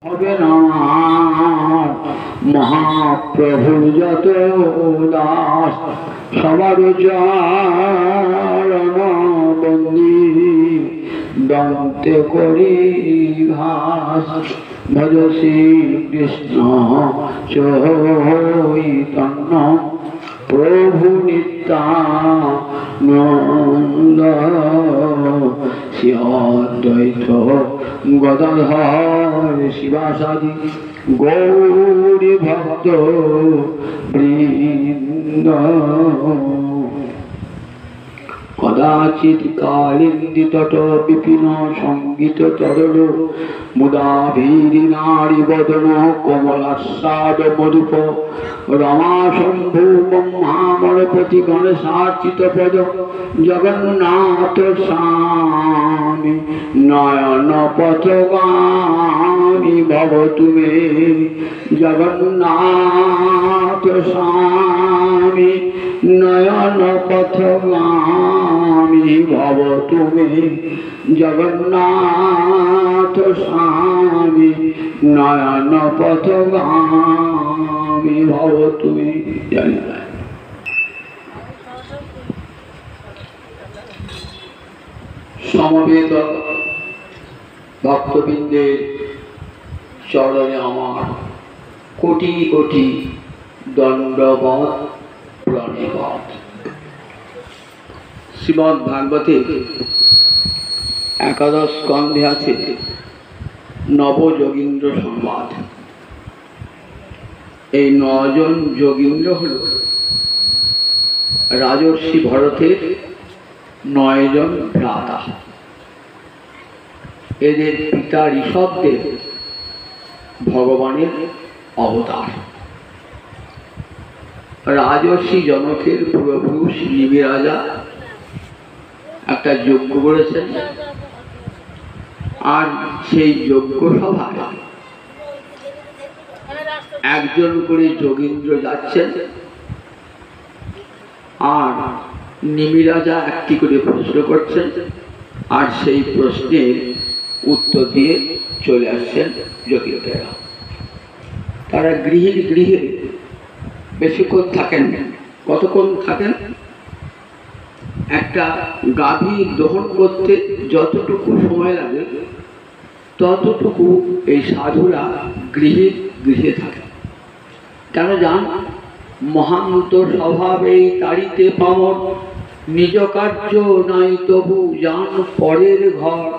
হবে না মহাপ্রভুর যত দাস সবার চরণ বন্দি দন্তে করি ঘাস ভজ শ্রী কৃষ্ণ চৈতন্য প্রভু নিত্যানন্দ শ্রী অদ্বৈত গদাধর শিবাসাদি গৌরী ভক্ত বৃন্দ কদাচিৎ কালিন্দীতট বিপিন সঙ্গীত তরল মুদাভীরি নারী বদন কমলাস্বাদ মধুপ রমা শম্ভু ব্রহ্মামরপতি গণেশার্চিত পদ জগন্নাথ স্বামী নয়ন পথগামী ভব তুমি জগন্নাথ স্বামী নয়ন পথগামী ভব তুমি জগন্নাথ স্বামী নয়ন পথগামী ভব তুমি। জানি না সমবেত ভক্তবৃন্দের চরণে আমার কোটি কোটি দণ্ডবত প্রণিপাত। শ্রীমদ্ ভাগবতে একাদশ স্কন্ধে আছে নবযোগীন্দ্র সংবাদ। এই 9 জন যোগীন্দ্র হল রাজর্ষি ভরতের 9 জন ভ্রাতা। এদের পিতা ঋষভদেব ভগবানের অবতার। রাজর্ষি জনকের পূর্বপুরুষ নিমি রাজা একটা যজ্ঞ করেছেন, আর সেই যজ্ঞ সভায় একজন করে যোগীন্দ্র যাচ্ছেন, আর নিমি রাজা একটি করে প্রশ্ন করছেন, আর সেই প্রশ্নের উত্তর দিয়ে চলে আসছেন যোগীন্দ্ররা। তারা গৃহের গৃহে বেশিক্ষণ থাকেন। কতক্ষণ থাকেন? একটা গাভী দহন করতে যতটুকু সময় লাগে ততটুকু এই সাধুরা গৃহে গৃহে থাকে। কেন জান? মহান্ত স্বভাব এই তাড়িতে পামর, নিজ কার্য নাই তবু যান পরের ঘর।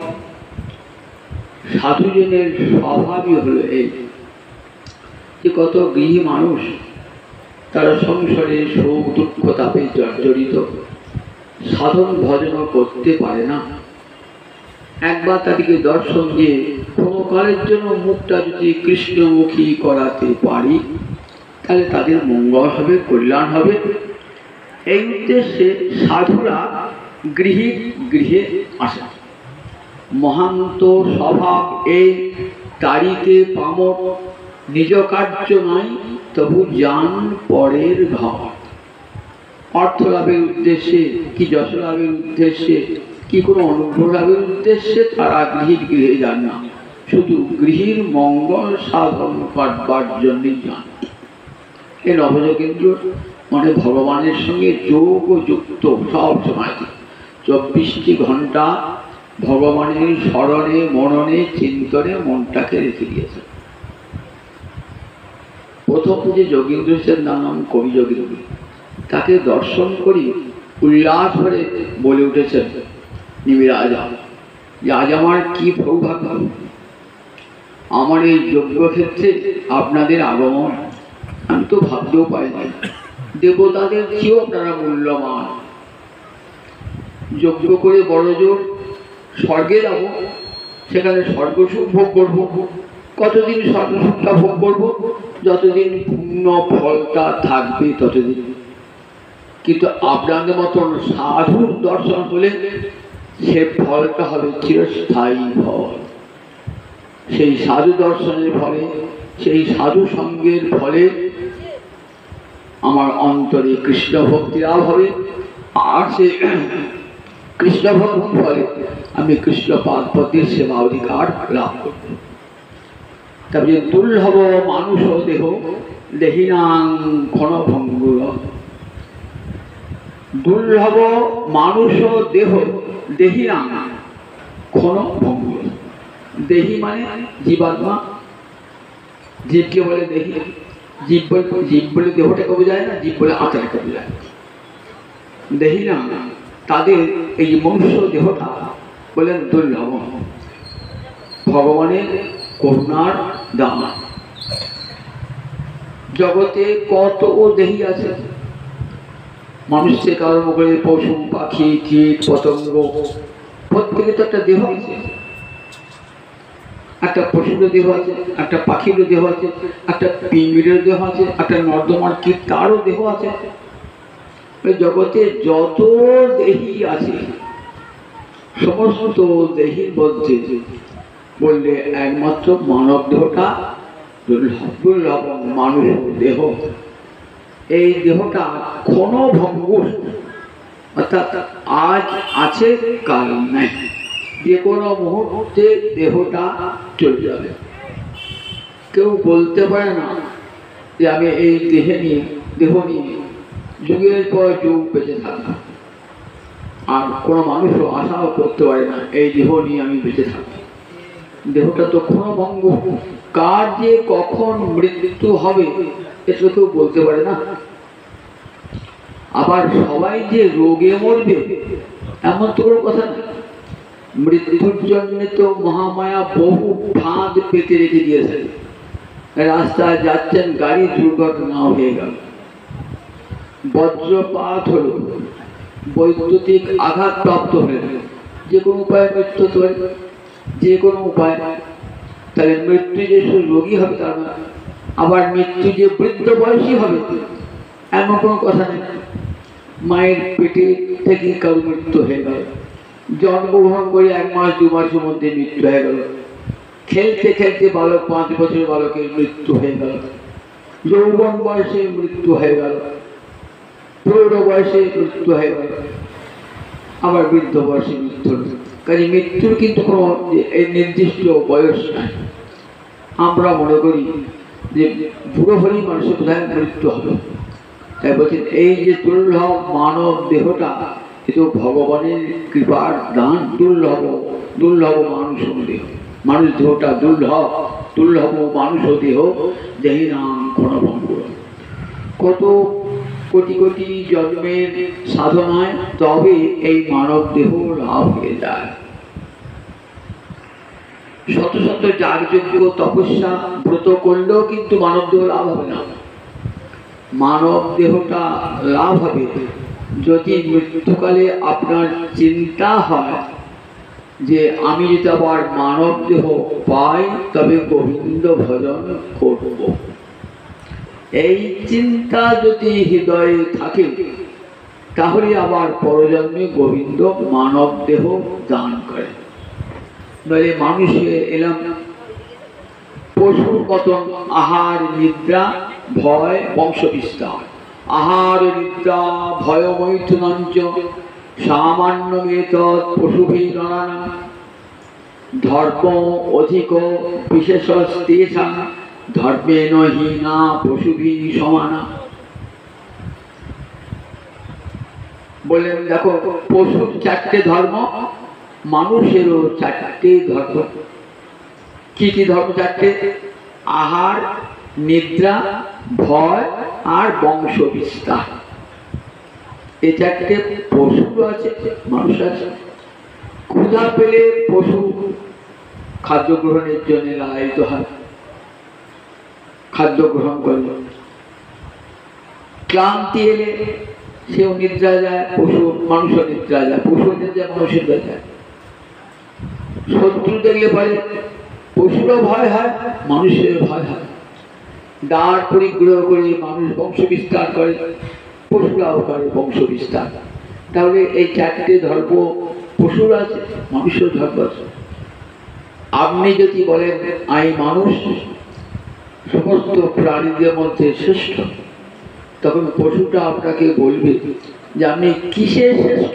সাধুজনের স্বভাবই হলো এই যে কত গৃহী মানুষ তারা সংসারে শোক দুঃখ তাপে জর্জরিত, সাধন ভজন করতে পারে না। একবার তাদেরকে দর্শন দিয়ে কোনো কালের জন্য মুখটা যদি কৃষ্ণমুখী করাতে পারি তাহলে তাদের মঙ্গল হবে, কল্যাণ হবে। এই উদ্দেশ্যে সাধুরা গৃহে গৃহে আসে। মহান্ত স্বভাব এই তাড়িতে পামর, নিজ কার্য নাই তবু যান পরের ঘর। অর্থ লাভের উদ্দেশ্যে কি যশ লাভের উদ্দেশ্যে কি কোনো অনুগ্রহ লাভের উদ্দেশ্যে তারা গৃহের গৃহে যান না, শুধু গৃহের মঙ্গল সাধন করবার জন্যই যান। এই নবযোগেন্দ্র মানে ভগবানের সঙ্গে যোগ যুক্ত সব সময় 24টি ঘন্টা ভগবানের স্মরণে মননে চিন্তনে মনটাকে রেখে দিয়েছে। প্রথম যে যোগীন্দ্রের নাম কবি যোগীন্দ্র, তাকে দর্শন করি উল্লাস ভরে বলে উঠেছেন নিমি রাজা, যে আজ আমার কি সৌভাগ্য, আমার এই যজ্ঞক্ষেত্রে আপনাদের আগমন। আমি তো ভাবতেও পারিনি, দেবতাদের চেয়েও আপনারা মূল্যবান। যজ্ঞ করে বড় জোর স্বর্গে যাব, সেখানে স্বর্গসুখ ভোগ করবো। কতদিন স্বর্গসুখটা ভোগ করবো? যতদিন পুণ্য ফলটা থাকবে ততদিন। কিন্তু আপনাদের মতন সাধুর দর্শন হলে সে ফলটা হবে চিরস্থায়ী ফল। সেই সাধু দর্শনের ফলে, সেই সাধু সঙ্গের ফলে আমার অন্তরে কৃষ্ণ ভক্তি লাভ হবে, আর সে কৃষ্ণ ভক্তি ফলে আমি কৃষ্ণ পাদপতির সেবা অধিকার লাভ করব। তারপরে দুর্লভ মানুষ দেহ দেহিনাং ক্ষণভঙ্গুর। দুর্লভ মানুষ দেহ দেহিনাং ক্ষণভঙ্গুর। দেহি মানে জীবাত্মা, জীবকে বলে দেহি। জীব বলে দেহটাকে বোঝায় না, জীব বলে আত্মাটাকে বোঝায়। দেহিনাং তাদের এই মনুষ্য দেহটা বলেন দুর্লভ, ভগবানের করুণার দান। জগতে কত দেহি আছে, মানুষ থেকে আরম্ভ করে পশু পাখি কীট পতঙ্গ, প্রত্যেকে তো একটা দেহ আছে। একটা পশুর দেহ আছে, একটা পাখির দেহ আছে, একটা পিঁমড়ের দেহ আছে, একটা নর্দমার কীট তারও দেহ আছে। জগতে যত দেহি আছে সমস্ত দেহির মধ্যে বললে একমাত্র মানব দেহটা দুর্লভ মানুষ দেহ। এই দেহটা ক্ষণভঙ্গুর, অর্থাৎ আজ আছে কাল নাই, যে কোনো মুহূর্তে দেহটা চলে যাবে। কেউ বলতে পারে না যে আমি এই দেহ নিয়ে যুগের পর যুগ বেঁচে থাকবো। আর কোনো মানুষও আশাও করতে পারে না এই দেহ নিয়ে আমি বেঁচে থাকবো। দেহটা তো ক্ষণভঙ্গ, কার যে কখন মৃত্যু হবে এটা কেউ বলতে পারে না। আবার সবাই যে রোগে মরবে এমন তো কোনো কথা না। মৃত্যুর জন্য তো মহামায়া বহু ফাঁদ পেতে রেখে দিয়েছে। রাস্তায় যাচ্ছেন, গাড়ি দুর্ঘটনা হয়ে গেল, বজ্রপাত হলো, বৈদ্যুতিক আঘাত প্রাপ্ত হয়ে গেল, যে কোনো উপায়ে মৃত্যু হতে পারে, যে কোনো উপায়। তাহলে মৃত্যু যে রোগী হবে তার না, আবার মৃত্যু যে বৃদ্ধ বয়সী হবে এমন কোনো কথা নেই। মায়ের পেটে থেকে কারো মৃত্যু হয়ে গেল, জন্মগ্রহণ করে 1 মাস 2 মাসের মধ্যে মৃত্যু হয়ে গেল, খেলতে খেলতে বালক 5 বছরের বালকের মৃত্যু হয়ে গেল, যৌবন বয়সে মৃত্যু হয়ে গেল, প্রৌঢ় বয়সে মৃত্যু হয়ে গেল, আবার বৃদ্ধ বয়সে মৃত্যু হল। কাজে মৃত্যুর কিন্তু কোনো এই নির্দিষ্ট বয়স নাই। আমরা মনে করি যে বুড়ো হলেই মানুষের কোথায় মৃত্যু হবে। তাই বলছেন এই যে দুর্লভ মানব দেহটা কিন্তু ভগবানের কৃপার দান। দুর্লভ মানুষ দেহ, মানুষ দেহটা দুর্লভ মানুষ দেহ দেহি নাম ক্ষণভঙ্গুর। কত কোটি কোটি জন্মের সাধনায় তবে এই মানব দেহ লাভ হয়ে যায়। শত শত যাগযজ্ঞ তপস্যা ব্রত করলেও কিন্তু মানব দেহ লাভ হবে না। মানব দেহটা লাভ হবে যদি মৃত্যুকালে আপনার চিন্তা হয় যে আমি যদি আবার মানব দেহ পাই তবে গোবিন্দ ভজন করব। এই চিন্তা যদি হৃদয়ে থাকে তাহলে আবার পরজন্মে গোবিন্দ মানব দেহ দান করে। নইলে মানুষে এলাম পশুর পতন, আহার নিদ্রা ভয় বংশ বিস্তার। আহার নিদ্রা ভয় মৈথুনঞ্চ সামান্য মেতৎ পশুভি নরানা ধর্ম অধিক বিশেষ তেষা ধর্মেণ হীনা পশুভি সমানা। বললেন দেখো, পশুর 4টে ধর্ম, মানুষেরও 4টে ধর্ম। কি কি ধর্ম 4টে? আহার, নিদ্রা, ভয় আর বংশ বিস্তার। এই 4টে পশুর আছে, মানুষ আছে। ক্ষুধা পেলে পশু খাদ্য গ্রহণের জন্য লালায়িত হয়, খাদ্য গ্রহণ করল। ক্লান্তি এলে সেও নিদ্রা যায়, মানুষও নিদ্রা যায়, পশু নিদ্রা মানুষের যায়। শত্রু দেখলে পরে পশুরও ভয় হয়, মানুষের ভয় হয়। দ্বার পরিগ্রহ করে মানুষ বংশ বিস্তার করে, পশুরাও করে বংশ বিস্তার। তাহলে এই 4টে ধর্ম পশুর আছে, মানুষের ধর্ম আছে। আপনি যদি বলেন আমি মানুষ সমস্ত প্রাণীদের মধ্যে শ্রেষ্ঠ, তখন পশুটা আপনাকে বলবে যে আপনি কিসে শ্রেষ্ঠ?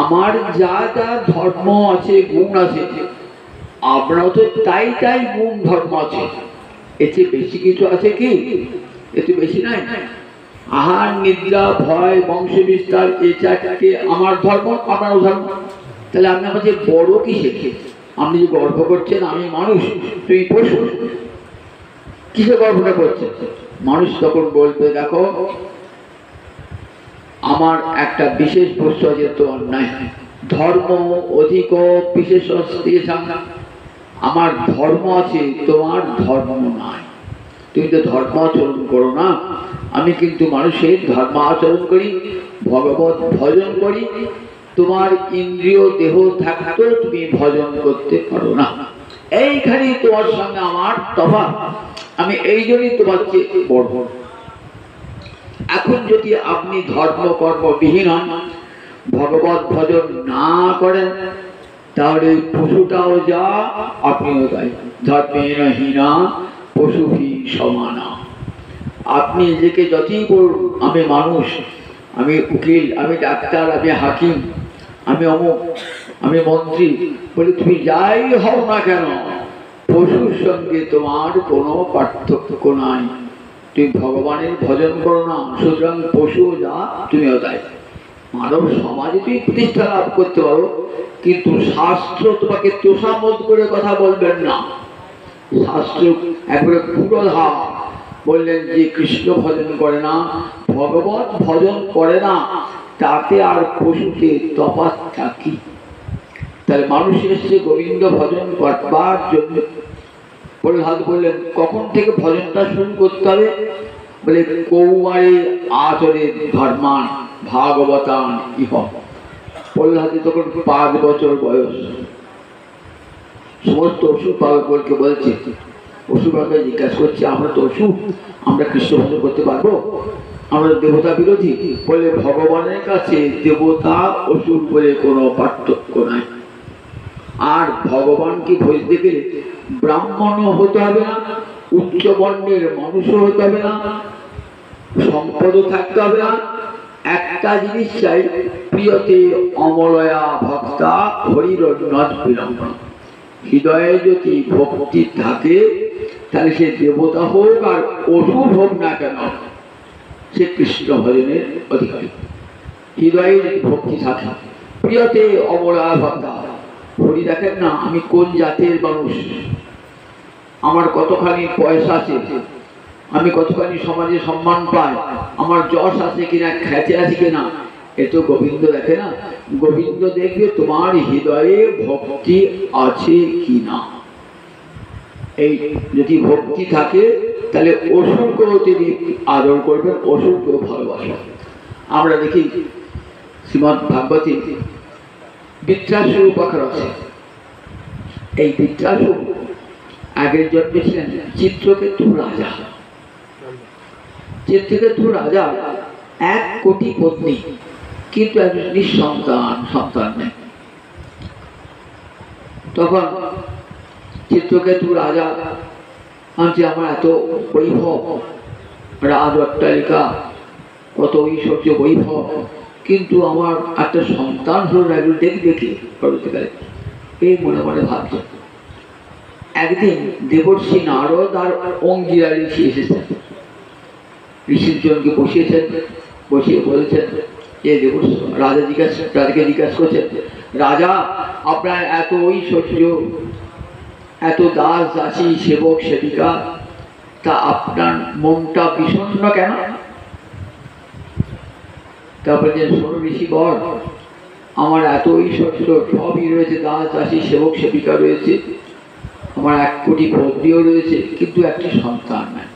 আমার যা যা ধর্ম আছে, গুণ আছে, আপনারও তো তাই তাই গুণ ধর্ম আছে, এতে বেশি কিছু আছে কি? এতে বেশি নাই। আহার নিদ্রা ভয় বংশ বিস্তার এই চারটাকে আমার ধর্ম, আপনারও ধর্ম। তাহলে আপনি আমাকে বড় কি শেখে? আপনি যে গর্ব করছেন আমি মানুষ তুমি পশু, কিসে গর্বটা করছেন? মানুষ তখন বলবে দেখো আমার একটা বিশেষ বস্তু আছে তোমার নাই, ধর্ম অধিক বিশেষ, আমার ধর্ম আছে তোমার ধর্ম নাই। তুমি তো ধর্ম আচরণ করো না, আমি কিন্তু মানুষের ধর্ম আচরণ করি, ভগবত ভজন করি। তোমার ইন্দ্রিয় দেহ থাকতেও তুমি ভজন করতে পারো না, এইখানে তোমার সঙ্গে আমার তফাৎ। আমি এই জন্যই তোমার চেয়ে বড়। এখন যদি আপনি ধর্ম কর্ম বিহীন হন, ভগবত ভজন না করেন, তাহলে পশুটাও যা আপনিও তাই। ধর্মের হীনা পশুহী সমানা। আপনি নিজেকে যতই বলুন আমি মানুষ, আমি উকিল, আমি ডাক্তার, আমি হাকিম, আমি অমুক, আমি মন্ত্রী, বলে তুমি যাই হও না কেন, পশুর সঙ্গে তোমার কোনো পার্থক্য নাই। তুমি ভগবানের ভজন করো না, সুতরাং পশু যা তুমিও তাই। মানব সমাজে তুমি প্রতিষ্ঠা লাভ করতে পারো, কিন্তু শাস্ত্র তোমাকে তোষামোদ করে কথা বলবেন না। শাস্ত্র একবারে পুরোধা বললেন যে কৃষ্ণ ভজন করে না, ভগবত ভজন করে না, তাতে আর পশুতে তফাৎটা কি? তাহলে মানুষ এসছে গোবিন্দ ভজন করবার জন্য। প্রহ্লাদ বললেন কখন থেকে ভজনটা শুরু করতে হবে? বলে কৌমারে আচরে ধর্মান ভাগবতান ইহ। প্রহ্লাদে তখন 5 বছর বয়স। সমস্ত অসুর পাগলকে বলছে, অসুর পাগল জিজ্ঞাসা করছে আমরা তো অসুর, আমরা কৃষ্ণ ভজন করতে পারবো? আমরা দেবতা বিরোধী? বলে ভগবানের কাছে দেবতা অসুর বলে কোনো পার্থক্য নাই। আর ভগবানকে ভজতে গেলে ব্রাহ্মণও হতে হবে না, উচ্চ বর্ণের মানুষও হতে হবে না, সম্পদও থাকতে হবে না। একটা জিনিস চাই, প্রিয়তে অমলয়া ভক্তা হরির নদ বিলম্বন। হৃদয়ে যদি ভক্তি থাকে তাহলে সে দেবতা হোক আর অসুর হোক না কেন, সে কৃষ্ণ ভজনের অধিকারী। হৃদয়ে যদি ভক্তি থাকে, প্রিয়তে অমলয়া ভক্তা। হরি দেখেন না আমি কোন জাতের মানুষ, আমার কতখানি পয়সা আছে, আমি কতখানি সমাজে সম্মান পাই, আমার যশ আছে কিনা, খ্যাতি আছে কিনা, এ তো গোবিন্দ দেখে না। গোবিন্দ দেখবে তোমার হৃদয়ে ভক্তি আছে কিনা। এই যদি ভক্তি থাকে তাহলে অসুরকেও তিনি আদর করবেন, অসুরকেও ভালোবাসবেন। আমরা দেখি শ্রীমদ্ ভাগবতী বৃত্রাসুর উপাখ্যান আছে। এই বৃত্রাসুর আগের জন্মে ছিলেন চিত্রকেতু রাজা। চিত্রকেতু রাজা 1 কোটি পত্নী, কিন্তু একজন নিঃসন্তান, সন্তান নেই। তখন চিত্রকেতু রাজা আনছে আমার এত বৈভব, রাজ অট্টালিকা, কত ঐশ্বর্য বৈভব, কিন্তু আমার একটা সন্তান হলো না, একটু দেখি পরবর্তীকালে, এই মনে মনে ভাবছে। একদিন দেবর্ষি নারদ আর অঙ্গিরা ঋষি এসেছেন। ঋষির জনকে বসিয়েছেন, বসিয়ে বলেছেন যে দেবর্ষি, রাজাকে জিজ্ঞাসা করছেন, রাজা আপনার এত ঐশ্বর্য, এত দাস দাসী সেবক সেবিকা, তা আপনার মনটা বিষণ্ণ কেন? তারপরে যে শোনো ঋষি বর, আমার এত ঐশ্বর্য সবই রয়েছে, দাস দাসী সেবক সেবিকা রয়েছে, আমার 1 কোটি পত্নীও রয়েছে, কিন্তু একটি সন্তান নাই।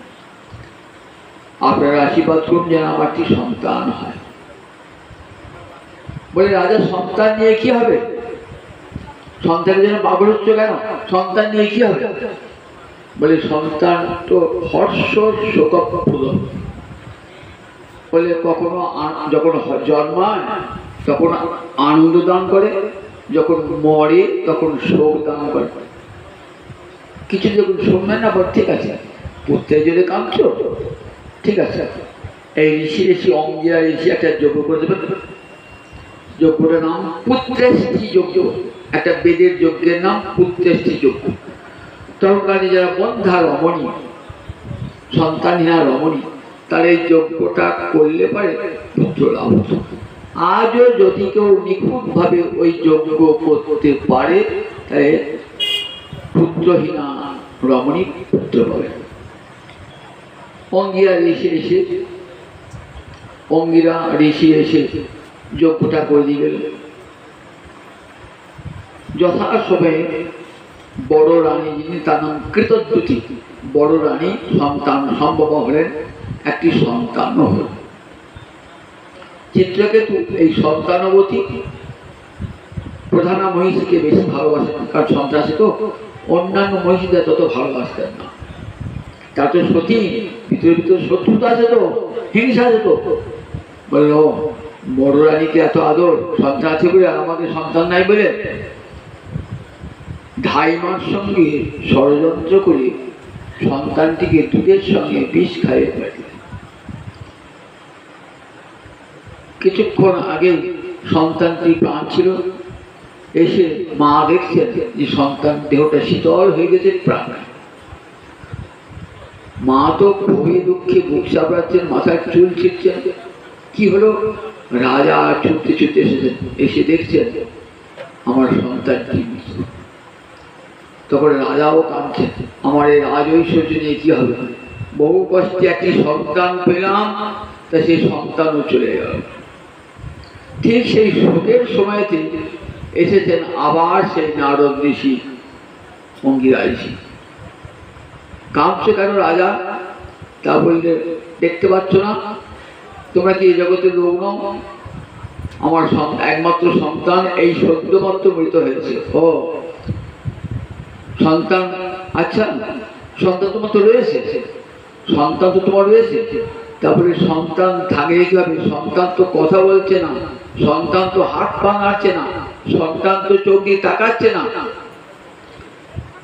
আপনারা আশীর্বাদ করুন যেন আমার একটি সন্তান হয়। বলে রাজা সন্তান নিয়ে কি হবে? সন্তানের জন্য পাগল হচ্ছে কেন? সন্তান নিয়ে কি হবে? বলে সন্তান তো হর্ষ শোকপ্রদ। বলে কখনো যখন জন্মায় তখন আনন্দ দান করে, যখন মরে তখন শোক দান করে। কিছু যখন শুনবেন না, ঠিক আছে পুত্রের জন্য কাঁদছো, ঠিক আছে এই ঋষি অঙ্গিরা ঋষি একটা যজ্ঞ করে দেবেন। যজ্ঞটার নাম পুত্রেষ্টি যজ্ঞ। একটা বেদের যজ্ঞের নাম পুত্রেষ্টি যজ্ঞ। তখনকালে যারা বন্ধা রমণী, সন্তানহীনা রমণী, তার এই যজ্ঞটা করলে পারে পুত্র লাভ হতো। আজও যদি কেউ নিখুঁতভাবে ওই যজ্ঞ করতে পারে তাহলে পুত্রহীনা রমণী পুত্র পাবে। অঙ্গিরা ঋষি এসে যজ্ঞটা করে দিয়ে গেল। যথাসময়ে বড় রানী, যিনি তার নাম কৃতদ্যুতি, বড় রানী সন্তান সম্ভব হলেন, একটি সন্তানও হল। চিত্রকেতু এই সন্তানবতী প্রধানা মহিষীকে বেশি ভালোবাসেন, কারণ সন্ত্রাসী তো, অন্যান্য মহিষীদের তত ভালোবাসতেন না। তার তো সতী, ভিতরে ভিতরে শত্রুতা আছে তো, হিংসা আছে তো। বলল বড় রানীকে এত আদর, সন্তান আছে বলে, আর আমাদের সন্তান নাই বলে ধাইমার সঙ্গে ষড়যন্ত্র করে সন্তানটিকে দুধের সঙ্গে বিষ খাইয়ে পাঠিয়ে। কিছুক্ষণ আগে সন্তানটি প্রাণ ছিল, এসে মা দেখছেন যে সন্তান দেহটা শীতল হয়ে গেছে, প্রাণ। মা তো ক্ষোভে দুঃখে বুক চাপড়াচ্ছেন, মাথায় চুল ছিটছেন। কি হলো? রাজা ছুটতে ছুটতে এসেছেন, এসে দেখছেন আমার সন্তানটি মৃত। তখন রাজাও কাঁদছেন, আমার এই রাজ ঐশ্বর্য নিয়ে কি হবে? বহু কষ্টে একটি সন্তান পেলাম, তা সেই সন্তানও চলে গেল। ঠিক সেই শোকের সময়তে এসেছেন আবার সেই নারদ ঋষি, অঙ্গিরা ঋষি। কাঁদছে কেন রাজা? তা বললে, দেখতে পাচ্ছ না তোমরা কি এই জগতের লোক নও? আমার একমাত্র সন্তান এই সদ্যমাত্র মৃত হয়েছে। ও সন্তান, আচ্ছা সন্তান তোমার তো রয়েছে, সন্তান তো তোমার রয়েছে, তারপরে সন্তান থাকলে কি হবে? সন্তান তো কথা বলছে না, সন্তান তো হাত পা নাড়ছে না, সন্তান তো চোখ দিয়ে তাকাচ্ছে না।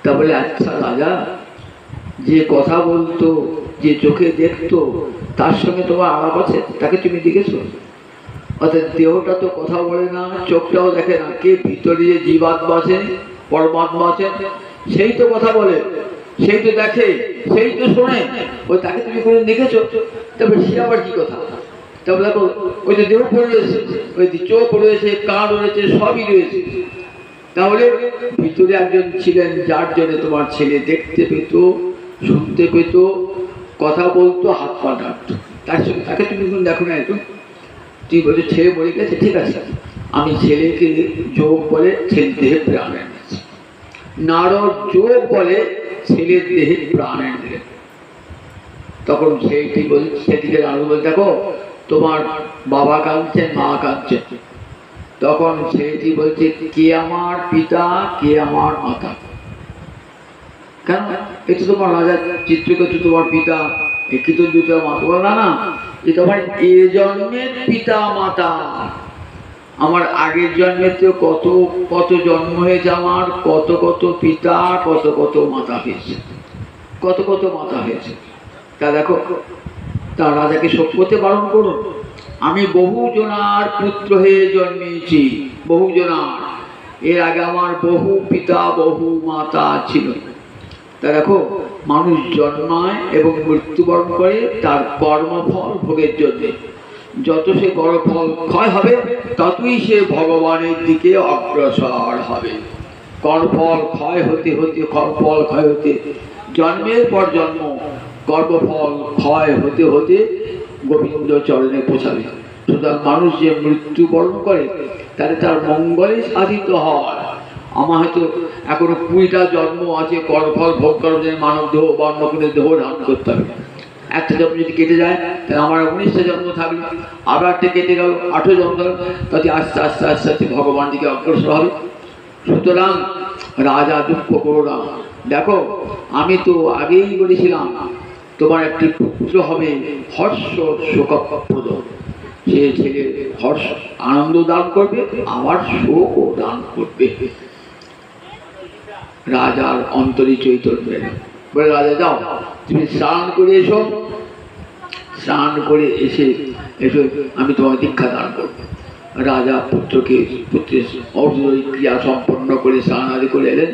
তা বলে, আচ্ছা রাজা, যে কথা বলতো, যে চোখে দেখতো, তার সঙ্গে তোমার আলাপ আছে, তাকে তুমি দেখেছো? অর্থাৎ দেহটা তো কথা বলে না, চোখটাও দেখে না, কে ভিতরে যে জীবাত্মা আছেন, পরমাত্মা আছেন, সেই তো কথা বলে, সেই তো দেখে, সেই তো শোনে, ওই তাকে তুমি কোনো দেখেছো? তারপরে সে আবার কি কথা? তারপরে দেখো ওই তো দেহ পড়ে রয়েছে, ওই চোখ রয়েছে, কান রয়েছে, সবই রয়েছে। তাহলে ভিতরে একজন ছিলেন, যার জন্য তোমার ছেলে দেখতে পেত, শুনতে পেত, কথা বলতো, হাত পা নাড়তো। তার সঙ্গে তাকে তুমি কোনো দেখো না। একটু তুই বলছো ছেলে মরে গেছে, ঠিক আছে, আমি ছেলেকে যোগ বলে ছেলে দেহে প্রাণ এনেছি। নারদ যোগ বলে ছেলের দেহে প্রাণ এনে দিলেন। তখন সেদিকে নারদ বলে, দেখো তোমার বাবা কাঁদছেন, মা কাঁদছেন। তখন ছেলেটি বলছে, কে আমার পিতা, কে আমার মাতা? কেন? এটা তোমার রাজা চিত্রকেতু তোমার পিতা, কৃতজ্ঞ মাতা। বল না না, এ তোমার এ জন্মের পিতা মাতা। আমার আগের জন্মেতে কত কত জন্ম হয়েছে, আমার কত কত পিতা, কত কত মাতা হয়েছে, কত কত মাতা হয়েছে। তা দেখো, তা রাজাকে সভ্যতে বারণ করুন, আমি বহু জনার পুত্র হয়ে জন্মেছি, বহু জনার। এর আগে আমার বহু পিতা, বহু মাতা ছিল। তা দেখো, মানুষ জন্মায় এবং মৃত্যুবরণ করে তার কর্মফল ভোগের জন্য। যত সে কর্মফল ক্ষয় হবে, ততই সে ভগবানের দিকে অগ্রসর হবে। কর্মফল ক্ষয় হতে হতে, কর্মফল ক্ষয় হতে, জন্মের পর জন্ম, কর্মফল ক্ষয় হতে হতে গোবিন্দ চরণে পৌঁছাবে। সুতরাং মানুষ যে মৃত্যুবরণ করে, তাহলে তার মঙ্গলে সাধিত হয়। আমার হয়তো এখনো 20টা জন্ম আছে, কর্মফল ভোগ করার জন্য মানব দেহ বা অন্য কোনো দেহ ধারণ করতে হবে। একটা জন্ম যদি কেটে যায়, তাহলে আমার 19টা জন্ম থাকবে, আবার একটা কেটে গেল, 8 জন্ম গেল, তাতে আস্তে আস্তে আস্তে আস্তে ভগবান দিকে অগ্রসর হবে। সুতরাং রাজা দুঃখ করো না। দেখো, আমি তো আগেই বলেছিলাম তোমার একটি পুত্র হবে, হর্ষ শোকপ্রদ। সে ছেলে হর্ষ আনন্দ দান করবে, আবার শোকও দান করবে। রাজার অন্তরে চৈতন্য বলে, রাজা যাও, তুমি স্নান করে এসো, স্নান করে এসে আমি তোমাকে দীক্ষা দান করবো। রাজা পুত্রের ঔষধি ক্রিয়া সম্পন্ন করে স্নানাদি করে এলেন।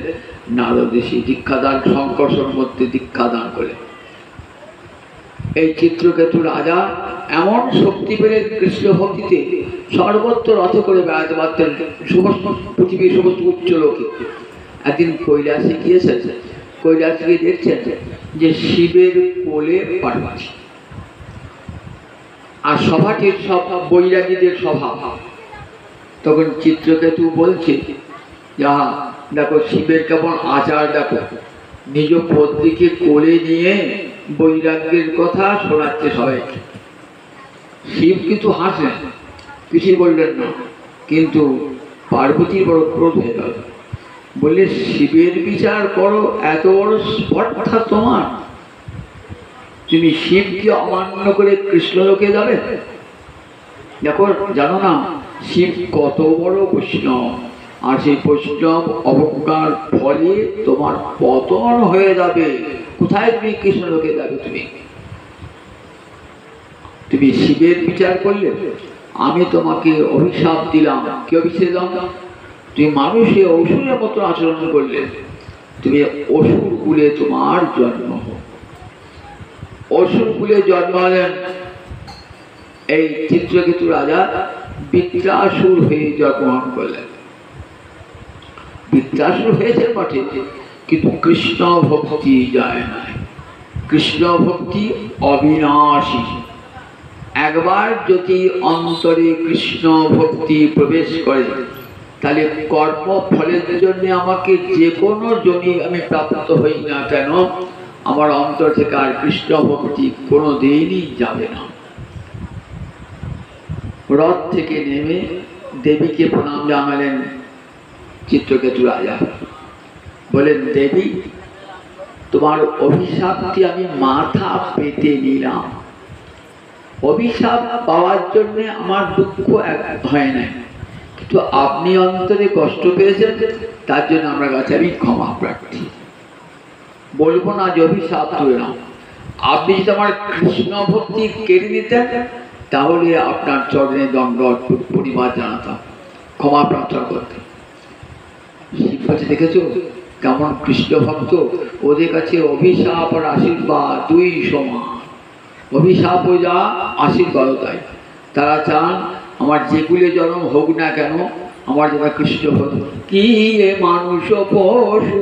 নারদ ঋষি দীক্ষাদান, সংকর্ষণ মধ্যে দীক্ষাদান করে এই চিত্রকেতু রাজা এমন শক্তি পেলেন কৃষ্ণ ভক্তিতে, সর্বত্র রথ করে বেড়াতে পারতেন সমস্ত পৃথিবীর সমস্ত উচ্চ লোকে। একদিন কৈলাসে গিয়েছেন, কৈলাসে গিয়ে দেখছেন যে শিবের কোলে পার্বতী, আর সভাটির সব বৈরাগীদের সভা। তখন চিত্রকেতু বলছে, যা দেখো শিবের কেমন আচার, দেখো নিজ পত্নীকে কোলে নিয়ে বৈরাগ্যের কথা শোনাচ্ছে সবাইকে। শিব কিন্তু হাসলেন, কিছুই বললেন না, কিন্তু পার্বতীর বড় ক্রোধ হয়ে গেল। বললে, শিবের বিচার করো, এত বড় স্পর্ধা তোমার, তুমি শিবকে অমান্য করে কৃষ্ণলোকে যাবে? দেখো, জানো না শিব কত বড় বৈষ্ণব, আর সেই বৈষ্ণব অবজ্ঞার ফলে তোমার পতন হয়ে যাবে। কোথায় তুমি কৃষ্ণলোকে যাবে? তুমি শিবের বিচার করলে, আমি তোমাকে অভিশাপ দিলাম। কি অভিশাপ দিলাম? তুমি মানুষে অসুরের মতো আচরণ করলে, তুমি অসুর কুলে তোমার জন্ম। অসুর কুলে জন্ম হলেন এই চিত্রকেতু রাজা বৃত্রাসুর হয়ে জন্মগ্রহণ করলেন। বৃত্রাসুর হয়েছে বটে, কিন্তু কৃষ্ণ ভক্তি যায় না। কৃষ্ণ ভক্তি অবিনাশী। একবার যদি অন্তরে কৃষ্ণ ভক্তি প্রবেশ করে, তাহলে কর্ম ফলের জন্য আমাকে যে কোনো জমি আমি প্রাপ্ত হই না কেন, আমার অন্তর থেকে আর কৃষ্ণ ভক্তি কোনো দিনই যাবে না। রথ থেকে নেমে দেবীকে প্রণাম জানালেন চিত্রকেতু রাজা। বলেন, দেবী, তোমার অভিশাপটি আমি মাথা পেতে নিলাম। অভিশাপ পাওয়ার জন্য আমার দুঃখ হয় নাই, কিন্তু আপনি অন্তরে কষ্ট পেয়েছেন, তার জন্য আমার কাছে আমি ক্ষমা প্রার্থী। বলবো না যে অভিশাপ তুলে নাও। আপনি যদি আমার কৃষ্ণ ভক্তি কেড়ে নিতেন, তাহলে আপনার চরণে দণ্ডবত পরিবার জানাতাম, ক্ষমা প্রার্থনা করতাম। শিব কাছে দেখেছো কেমন কৃষ্ণ ভক্ত, ওদের কাছে অভিশাপ আর আশীর্বাদ দুই সমান। অভিশাপ যা, আশীর্বাদ তাই। তারা চান আমার যে কুলে জন্ম হোক না কেন, আমার যেন কৃষ্ণ ভক্ত। কি মানুষ পশু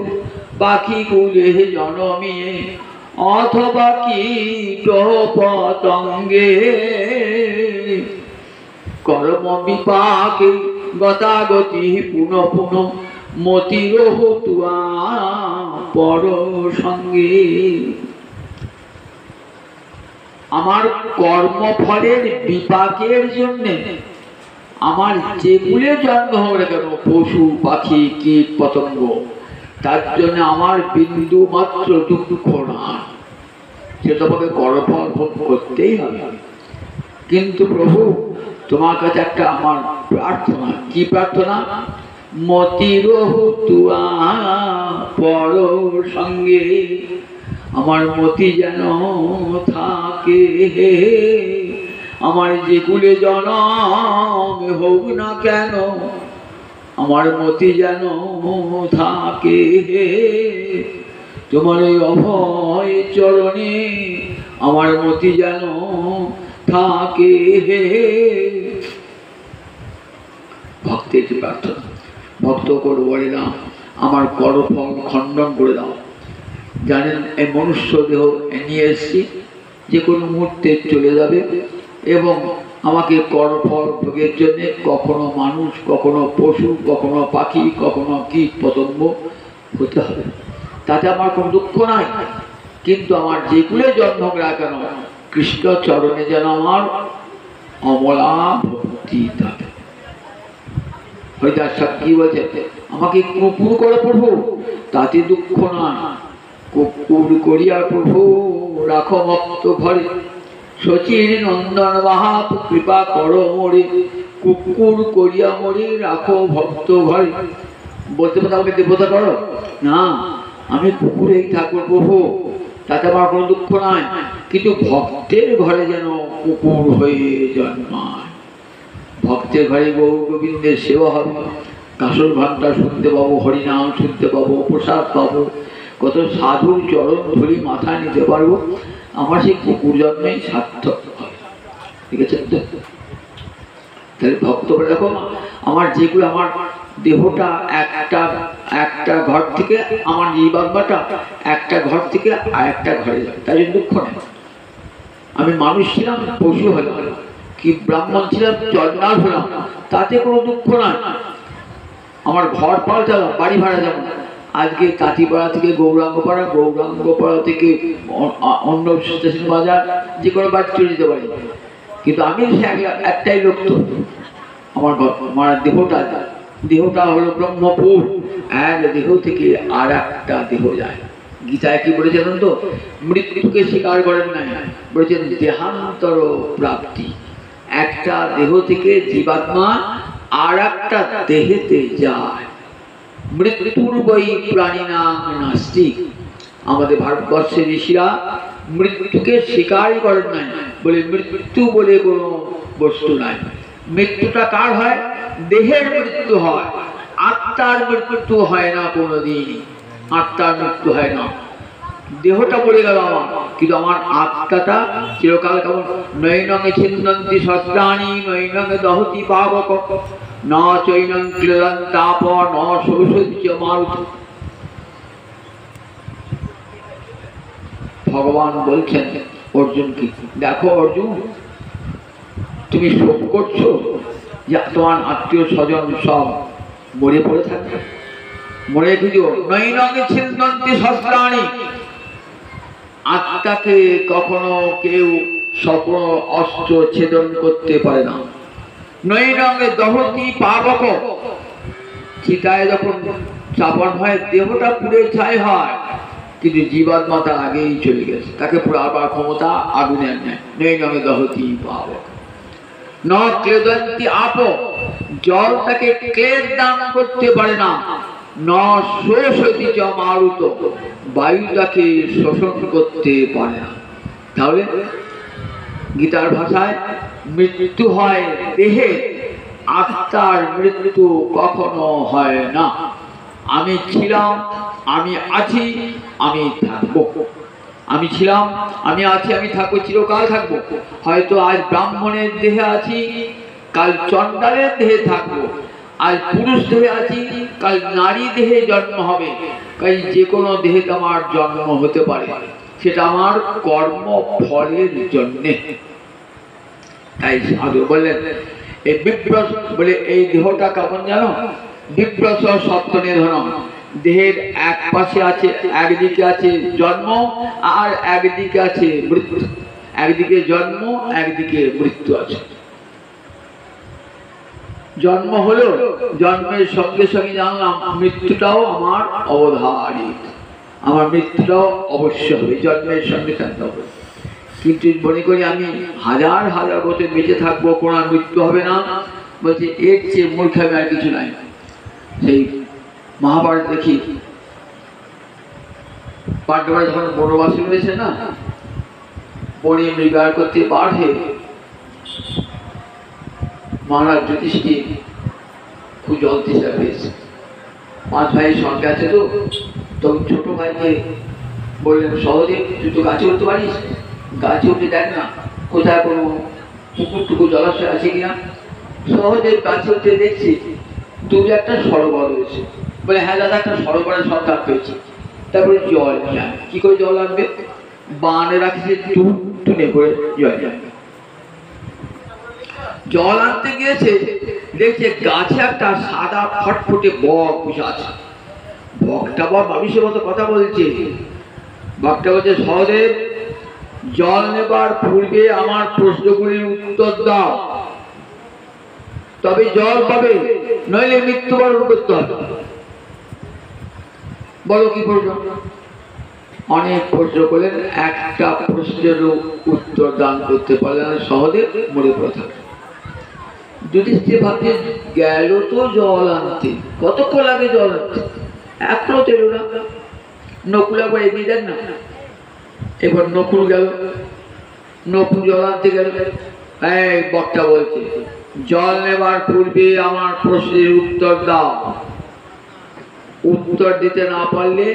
পাখি কুলে জন্মিয়ে, অথবা কীট পতঙ্গে, কর্ম বিপাকে গতাগতি পুনঃ পুনঃ, মতির হতুয়া পর সঙ্গে। আমার কর্মফলের বিপাকের জন্য আমার যে কুলে জন্ম হবে কেন, পশু পাখি কীট পতঙ্গ, তার জন্য আমার বিন্দু মাত্র দুঃখ না। সে তোমাকে কর্মফল ভোগ করতেই হবে। কিন্তু প্রভু, তোমার কাছে একটা আমার প্রার্থনা। কি প্রার্থনা? মতির হতুয়া পর সঙ্গে, আমার মতি যেন থাকে। আমার যে কুলে জন্ম হোক না কেন, আমার মতি যেন থাকে। তোমার এই অভয় চরণে আমার মতি যেন থাকে। ভক্তের প্রার্থনা। ভক্ত করে বলে না, আমার কর্মফল খণ্ডন করে দাও। জানেন, এই মনুষ্য দেহ নিয়ে এসেছি, যে কোনো মুহূর্তে চলে যাবে, এবং আমাকে কর্মফল ভোগের জন্যে কখনো মানুষ, কখনো পশু, কখনো পাখি, কখনো কীট পতঙ্গ হতে হবে। তাতে আমার কোনো দুঃখ নাই, কিন্তু আমার যে কুলে জন্ম হোক না কেন, কৃষ্ণ চরণে যেন আমার অমলা ভক্তি থাকে। হরিদাস সাহেব কি বলছে? আমাকে কুকুর করে প্রভু, তাতে দুঃখ নয়। কুকুর করিয়া প্রভু রাখো ভক্ত ঘরে, শচীর নন্দন বাহাপ কৃপা করো মোরে। কুকুর করিয়া মোরে রাখো ভক্ত ঘরে। বলতে পারো আমাকে দেবতা করো না, আমি কুকুরেই থাকবো প্রভু, তাতে আমার কোনো দুঃখ নাই, কিন্তু ভক্তের ঘরে যেন কুকুর হয়ে জন্মায়। ভক্তের ঘরে গৌর গোবিন্দের সেবা হবে, কাসর ঘণ্টা শুনতে পাবো, হরিনাম শুনতে পাবো, প্রসাদ পাবো, কত সাধুর চরণ ধরি মাথায় নিতে পারবো। আমার সেই কুকুর জন্মেই সার্থক হবে। ঠিক আছে তো? তাহলে ভক্ত দেখো, আমার যেগুলো, আমার দেহটা একটা একটা ঘর থেকে, আমার জীবাত্মাটা একটা ঘর থেকে আর একটা ঘরে যাবে, তাই জন্য দুঃখ নেই। আমি মানুষ ছিলাম, পশু হলাম, কি ব্রাহ্মণ ছিলাম, চন্ডাল হলাম, তাতে কোনো দুঃখ নাই। আমার ঘর পাল্টালাম, বাড়ি ভাড়া যেমন, আজকে কাটিপাড়া থেকে গৌরাঙ্গপাড়া, গৌরাঙ্গপাড়া থেকে অন্য স্টেশন বাজার, যে কোনো বাড়ি চলে যেতে পারি, কিন্তু আমি একটাই লোক। তো আমার দেহটা হলো ব্রহ্মপুর, এক দেহ থেকে আর একটা দেহ যায়। গীতায় কি বলেছেন তো? মৃত্যুকে স্বীকার করেন নাই, বলেছেন দেহান্তর প্রাপ্তি। একটা দেহ থেকে জীবাত্মা আর একটা দেহেতে যায়। মৃত্যুর বই প্রাণী নাম নাস্তিক। আমাদের ভারতবর্ষের ঋষিরা মৃত্যুকে স্বীকারই করেন নাই, বলে মৃত্যু বলে কোনো বস্তু নাই। মৃত্যুটা কার হয়? দেহের মৃত্যু হয়, আত্মার মৃত্যু হয় না কোনোদিন। আত্মার মৃত্যু হয় না। দেহটা পড়ে গেল আমার, কিন্তু আমার আত্মাটা চিরকাল কেমন? নৈনঙে ছিন্দন্তি শস্ত্রাণি, নৈনঙে দহতি পাবক, ন চৈনং ক্লেদন্তাপ, ন সৌষধি মারুত। ভগবান বলছেন অর্জুনকে, দেখো অর্জুন, তুমি শোক করছো যে তোমার আত্মীয় স্বজন সব মরে পড়ে থাকবে, মরে খুঁজো। নৈনঙে ছিন্দন্তি শস্ত্রাণি, আত্মাকে কখনো কেউ স্বপ্ন অস্ত্র ছেদন করতে পারে না। নৈনঙে দহতি পাবক, চিতায় যখন চাপন হয় দেহটা পুড়ে ছাই হয়, কিন্তু জীবাত্মা তার আগেই চলে গেছে, তাকে পুরো আবার ক্ষমতা আগুনের নেয়। নৈনঙে দহতি পাবক, ন ক্লেদন্তি আপ, জল তাকে ক্লেদ দান করতে পারে না। ন শোষতি চ মারুত, বায়ু তাকে শোষণ করতে পারে না। তাহলে গীতার ভাষায় মৃত্যু হয় দেহে, আত্মার মৃত্যু কখনো হয় না। আমি ছিলাম, আমি আছি, আমি থাকবো। আমি ছিলাম, আমি আছি, আমি থাকবো, চিরকাল থাকবো। হয়তো আজ ব্রাহ্মণের দেহে আছি, কাল চণ্ডালের দেহে থাকবো। আজ পুরুষ দেহে আছি, কাল নারী দেহে জন্ম হবে। কাল যে কোনো দেহে আমার জন্ম হতে পারে, সেটা আমার কর্ম ফলের জন্যে। তাই সাধু বললেন, এই বিভ্রস বলে, এই দেহটা কেমন জানো? বিভ্রস সত্য নিধন। দেহের এক পাশে আছে, একদিকে আছে জন্ম, আর একদিকে আছে মৃত্যু। একদিকে জন্ম, একদিকে মৃত্যু আছে। জন্ম হলো, জন্মের সঙ্গে সঙ্গে জানলাম মৃত্যুটাও আমার অবধারিত, আমার মৃত্যুটাও অবশ্য হবে, জন্মের সঙ্গে সঙ্গে হবে। কিন্তু মনে করি আমি হাজার হাজার বছর বেঁচে থাকবো, কোনো মৃত্যু হবে না, বলছে এর চেয়ে মূর্খামি আর কিছু নাই। সেই মহাভারত দেখি, পাণ্ডবরা যখন বনবাসী রয়েছে না, বনে মৃগার করতে বার হয়ে মহারাজ যুধিষ্ঠির খুব জল তেষ্টা পেয়েছে। 5 ভাইয়ের সঙ্গে আছে, তো তখন ছোট ভাইকে বললেন, সহদেব তুই তো গাছে উঠতে পারিস, গাছে উঠে দেখ না কোথায় কোনো পুকুরটুকু জলাশয় আছে কিনা। সহদেব গাছে উঠে দেখছি তুমি একটা সরোবর রয়েছে। বলে হ্যাঁ দাদা, একটা সরোবরের সন্ধান পেয়েছি। তারপরে জল যায়, কি করে জল আনবে? বানে রাখছে টুনে করে জল যাবে। জল আনতে গিয়েছে, দেখছে গাছে একটা সাদা ফটফটে বক বসে আছে। বকটা বক মানুষের মতো কথা বলছে। বকটা বলছে, সহদেব জল নেবার পূর্বে আমার প্রশ্নগুলির উত্তর দাও, তবে জল পাবে, নইলে মৃত্যুবরণ করতে হবে। বলো কি প্রশ্ন? অনেক প্রশ্ন করলেন, একটা প্রশ্নের উত্তর দান করতে পারলেন। সহদেব মরে পড়ে থাকে। যুধিষ্ঠির ভাবছে গেল তো জল আনতে, কতক্ষণ লাগে জল আনতে, এখনো তো এলো না। নকুল একবার এগিয়ে দেন না। এবার নকুল গেল, নকুল জল আনতে গেল। এই বক্তা বলছে, জল নেবার পূর্বে আমার প্রশ্নের উত্তর দাও। উত্তর দিতে না পারলে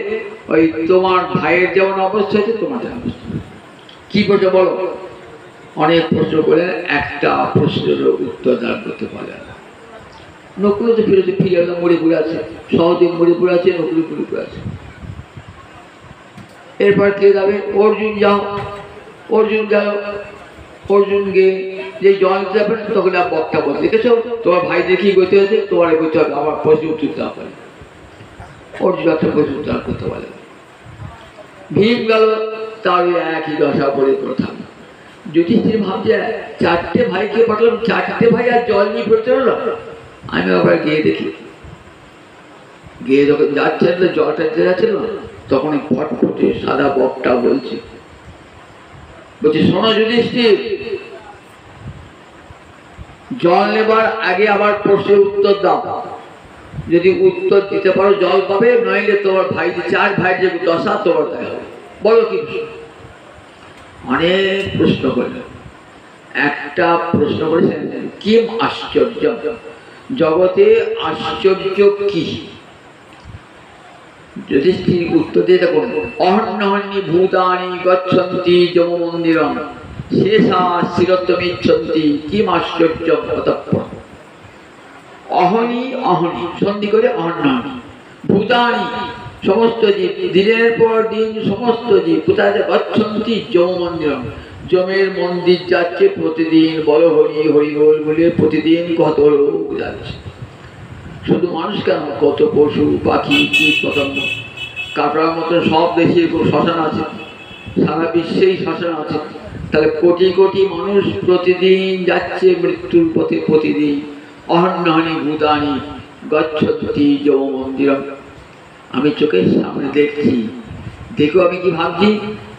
ওই তোমার ভাইয়ের যেমন অবস্থা হয়েছে তোমার অবস্থা। কি করছে বলো? অনেক প্রশ্ন করে একটা প্রশ্নের উত্তর দান করতে পারে না। নকুল তো ফিরে এলো, মরে পড়ে আছে, সহদেব মরে পড়ে আছে, নকুল মরে পড়ে আছে। এরপর কে যাবে? অর্জুন যাও। অর্জুন গেল। অর্জুন গিয়ে যে জল যাবেন তখন আর বক্তা বলতে দেখেছো তোমার ভাই দেখি গতি হয়েছে, তোমার গতি হবে, আমার প্রশ্ন উত্তর দেওয়া পারে। অর্জুন একটা প্রশ্ন উত্তর করতে পারে। ভীম গেল, তার একই দশা পড়ে প্রথম। যুধিষ্ঠির ভাবছে চারটে ভাইকে পাঠালাম, চারটে ভাই আর জল নিয়ে পড়তে পারলাম। আমি আবার গিয়ে দেখি, গিয়ে যখন যাচ্ছে জলটা দিতে যাচ্ছিল তখন ফটফটে সাদা বকটা বলছে, শোনো যুধিষ্ঠির, জল নেবার আগে আবার প্রশ্নের উত্তর দাও। যদি উত্তর দিতে পারো জল পাবে, নইলে তোমার ভাই যে চার ভাই যে দশা তোমার তাই হবে। বলো কি? অনেক প্রশ্ন করল। একটা প্রশ্ন করেছেন, কিম আশ্চর্য, জগতে আশ্চর্য কি? যুধিষ্ঠির উত্তর দিয়ে দেখুন, অহন্যহন্যি ভূতানি গচ্ছন্তি যম মন্দিরম শেষা শিরত্বমিচ্ছন্তি কিম আশ্চর্য অতঃপর। অহনি অহনি সন্ধি করে অহন্যহনি, ভূতানি সমস্ত জীব, দিনের পর দিন সমস্ত জীব কোথায় গচ্ছন্তি যম মন্দিরম, যমের মন্দির যাচ্ছে প্রতিদিন। বলো হরি হরি বল বলে প্রতিদিন কত লোক যাচ্ছে। শুধু মানুষ কেন, কত পশু পাখি কীট পতঙ্গ, কাটার মতো সব দেশে শ্মশান আছে, সারা বিশ্বেই শ্মশান আছে। তাহলে কোটি কোটি মানুষ প্রতিদিন যাচ্ছে মৃত্যুর পথে প্রতিদিন। অহন্যহনি ভূতানি গচ্ছন্তি যম মন্দিরম। আমি চোখের সামনে দেখছি, দেখো আমি কি ভাবছি,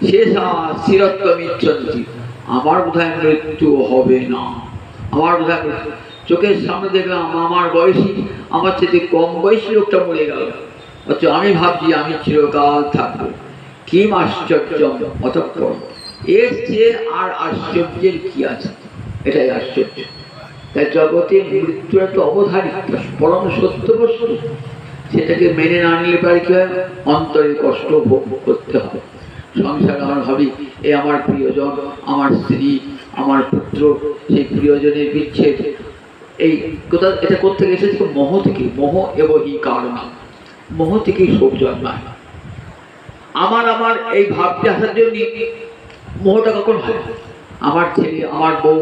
শেষা শিরত্বমিচ্ছন্তি, আমার বোধহয় মৃত্যু হবে না, আমার বোধহয় চোখের সামনে দেখলাম আমার বয়সী, আমার চেয়ে কম বয়সী লোকটা মরে গেল, অথচ আমি ভাবছি আমি চিরকাল থাকবো। কিম আশ্চর্য অতঃপর, এর চেয়ে আর আশ্চর্যের কি আছে? এটাই আশ্চর্য। তাই জগতে মৃত্যু একটা অবধারিত পরম সত্য বস্তু, সেটাকে মেনে না নিলে পারে কি হয়, অন্তরে কষ্ট ভোগ করতে হবে। সংসার আমার ভাবি এ আমার প্রিয়জন, আমার স্ত্রী, আমার পুত্র, সেই প্রিয়জনের বিচ্ছেদ, এই কোথা এটা কোথেকে এসেছে? মোহ থেকে। মোহ এবহি কারণ, মোহ থেকেই শোক জন্মায়। আমার এই ভাবটি আসার জন্য মোহটা কখন হয়? আমার ছেলে, আমার বউ,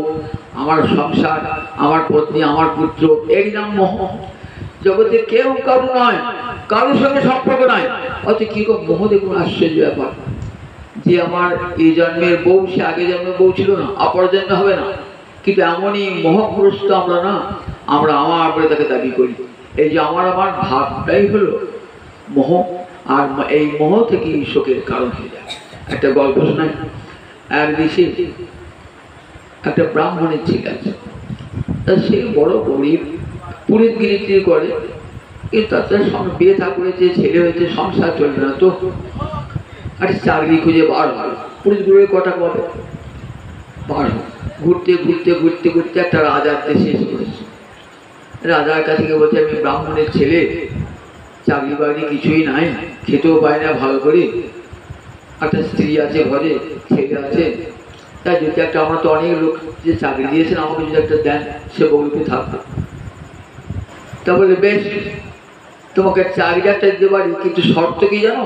আমার সংসার, আমার পত্নী, আমার পুত্র, এর নাম মোহ। জগতে কেউ কারো নয়, কারোর সঙ্গে সম্পর্ক নয়, অত কি মোহ। দেখুন আশ্চর্য ব্যাপার, যে আমার এই জন্মের বউ সে আগে জন্মের বউ ছিল না, অপর জন্মে হবে না, কিন্তু এমনই মোহগ্রস্ত আমরা না, আমরা আমার বলে তাকে দাবি করি। এই যে আমার ভাবটাই হলো মোহ, আর এই মোহ থেকেই শোকের কারণ হয়ে যায়। একটা গল্প শোনায়, এক দেশে একটা ব্রাহ্মণের ছেলে আছে, সে বড় গরিব, পুরীর গিরিটি করে, কিন্তু তার সঙ্গে বিয়ে থা করেছে, ছেলে হয়েছে, সংসার চলবে না, তো একটা চাকরি খুঁজে বার হলো। পুরীর গুলোর কটা পাবে, বার ঘুরতে ঘুরতে ঘুরতে ঘুরতে একটা রাজার দেশে এসে পড়েছে। রাজার কাছে গিয়ে বলছে, আমি ব্রাহ্মণের ছেলে, চাকরি বাকরি কিছুই নাই, খেতেও পায় না ভালো করে, একটা স্ত্রী আছে ঘরে, ছেলে আছে, তাই যদি একটা, আমরা তো অনেক লোক যে চাকরি দিয়েছেন, আমাকে যদি একটা দেন, সে বলতে থাকবে। তা বলে বেশ, তোমাকে চাকরি একটা দিতে পারি, কিন্তু শর্ত কি জানো,